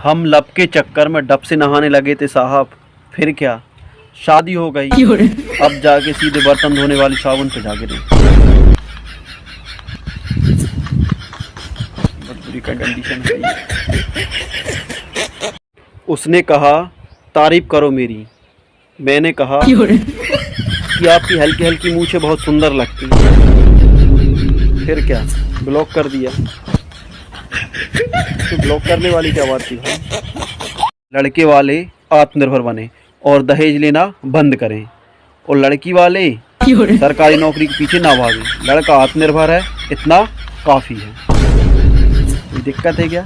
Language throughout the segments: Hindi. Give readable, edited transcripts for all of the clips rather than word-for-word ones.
हम लब के चक्कर में डब से नहाने लगे थे साहब, फिर क्या शादी हो गई। अब जाके सीधे बर्तन धोने वाली साबुन पे जा गिरे। बहुत बुरी कंडीशन है। उसने कहा तारीफ करो मेरी। मैंने कहा कि आपकी हल्की हल्की मूछें बहुत सुंदर लगती हैं। फिर क्या ब्लॉक कर दिया। तो ब्लॉक करने वाली क्या बात थी भाई। लड़के वाले आत्मनिर्भर बने और दहेज लेना बंद करें, और लड़की वाले सरकारी नौकरी के पीछे ना भागें। लड़का आत्मनिर्भर है, इतना काफ़ी है। कोई दिक्कत है क्या?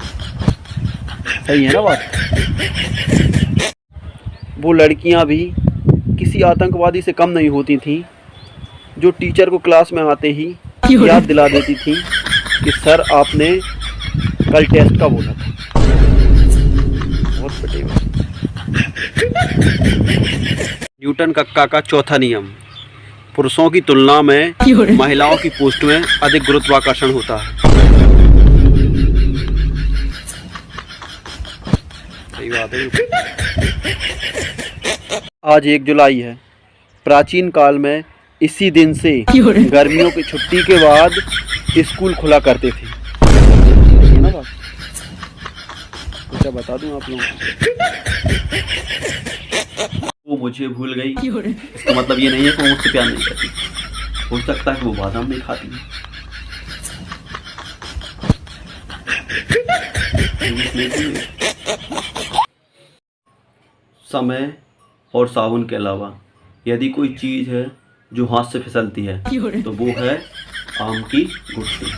सही है ना बात। वो लड़कियां भी किसी आतंकवादी से कम नहीं होती थीं, जो टीचर को क्लास में आते ही याद दिला देती थी कि सर आपने कल टेस्ट का बोला था। बहुत बड़े। न्यूटन कक्का का चौथा नियम। पुरुषों की तुलना में महिलाओं की पोस्ट में अधिक गुरुत्वाकर्षण होता है। सही बात है। आज 1 जुलाई है। प्राचीन काल में इसी दिन से गर्मियों की छुट्टी के बाद स्कूल खुला करते थे। है ना बात? कुछ बता दूं आप लोगों को। वो मुझे भूल गई, इसका मतलब ये नहीं है कि वो मुझसे प्यार नहीं करती। हो सकता है कि वो बादाम नहीं खाती है। समय और साबुन के अलावा यदि कोई चीज़ है जो हाथ से फिसलती है तो वो है आम की गुठली।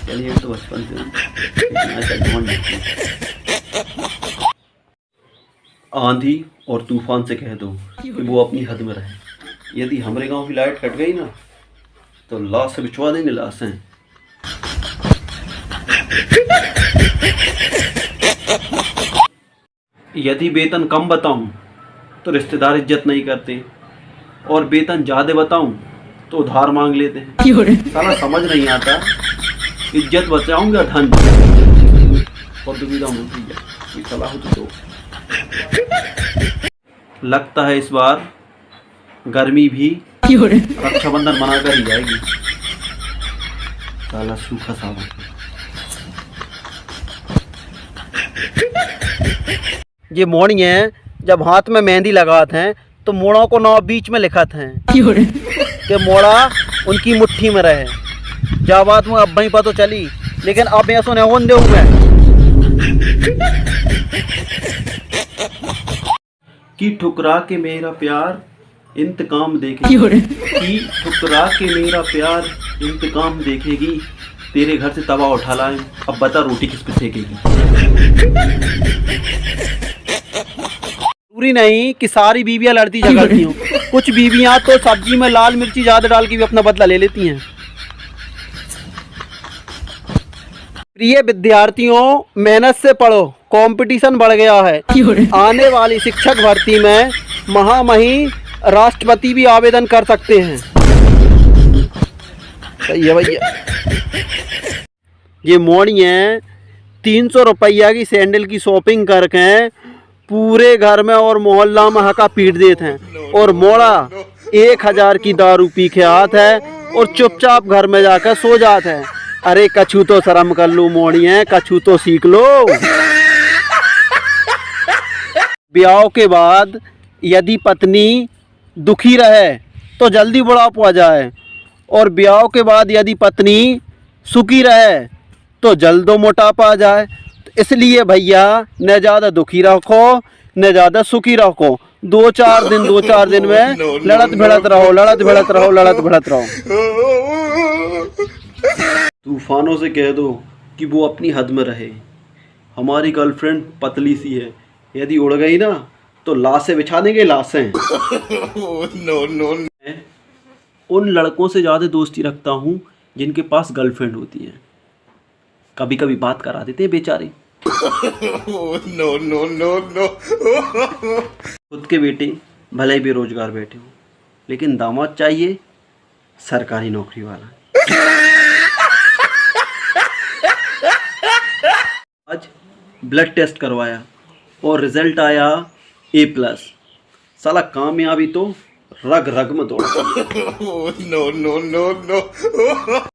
चलिए तो बचपन से आंधी और तूफान से कह दो कि वो अपनी हद में रहे। यदि हमारे गांव की लाइट कट गई ना तो लाश से बिछवा देंगे लाशें। यदि वेतन कम बताऊं तो रिश्तेदार इज्जत नहीं करते, और वेतन ज़्यादा बताऊं तो उधार मांग लेते हैं। साला समझ नहीं आता इज्जत बचाऊंगा धन। और दुविधा होती है, कोई सलाह तो। लगता है इस बार गर्मी भी रक्षाबंधन मनाकर ही जाएगी। साला सूखा सावन। ये मोड़ी है, जब हाथ में मेहंदी लगाते हैं तो मोड़ों को नाव बीच में लिखत हैं कि मोड़ा उनकी मुट्ठी में रहे। जा बात में अब वहीं पता चली, लेकिन अब मैं सुने हो दे मैं कि ठुकरा के मेरा प्यार इंतकाम देखेगी। कि ठुकरा के मेरा प्यार इंतकाम देखेगी। तेरे घर से तवा उठा लाए, अब बता रोटी किस पे सेकेगी। जरूरी नहीं कि सारी बीवियां लड़ती झगड़ती हों। कुछ बीवियां तो सब्जी में लाल मिर्ची ज्यादा डाल के भी अपना बदला ले लेती हैं। प्रिय विद्यार्थियों, मेहनत से पढ़ो, कंपटीशन बढ़ गया है। आने वाली शिक्षक भर्ती में महामहिम राष्ट्रपति भी आवेदन कर सकते हैं। सही है भैया। ये मोड़ी है 300 रुपया की सैंडल की शॉपिंग करके पूरे घर में और मोहल्ला में हका पीट देते हैं, और मोड़ा 1000 की दारू पी के आते है और चुपचाप घर में जाकर सो जाते हैं। अरे कछु तो शर्म कर लो मोड़ी है, कछु तो सीख लो। ब्याह के बाद यदि पत्नी दुखी रहे तो जल्दी बुढ़ापा आ जाए, और ब्याह के बाद यदि पत्नी सुखी रहे तो जल्दो मोटापा आ जाए। तो इसलिए भैया न ज़्यादा दुखी रखो न ज़्यादा सुखी रखो। 2-4 दिन में लड़त भिड़त रहो। तूफानों से कह दो कि वो अपनी हद में रहे। हमारी गर्लफ्रेंड पतली सी है, यदि उड़ गई ना तो लाशें बिछा देंगे, लाशें। उन लड़कों से ज़्यादा दोस्ती रखता हूँ जिनके पास गर्लफ्रेंड होती है। कभी कभी बात करा देते हैं बेचारे। खुद के बेटे भले ही बेरोजगार बैठे हो, लेकिन दामाद चाहिए सरकारी नौकरी वाला। ब्लड टेस्ट करवाया और रिजल्ट आया A+। साला कामयाबी तो रग रग में दौड़।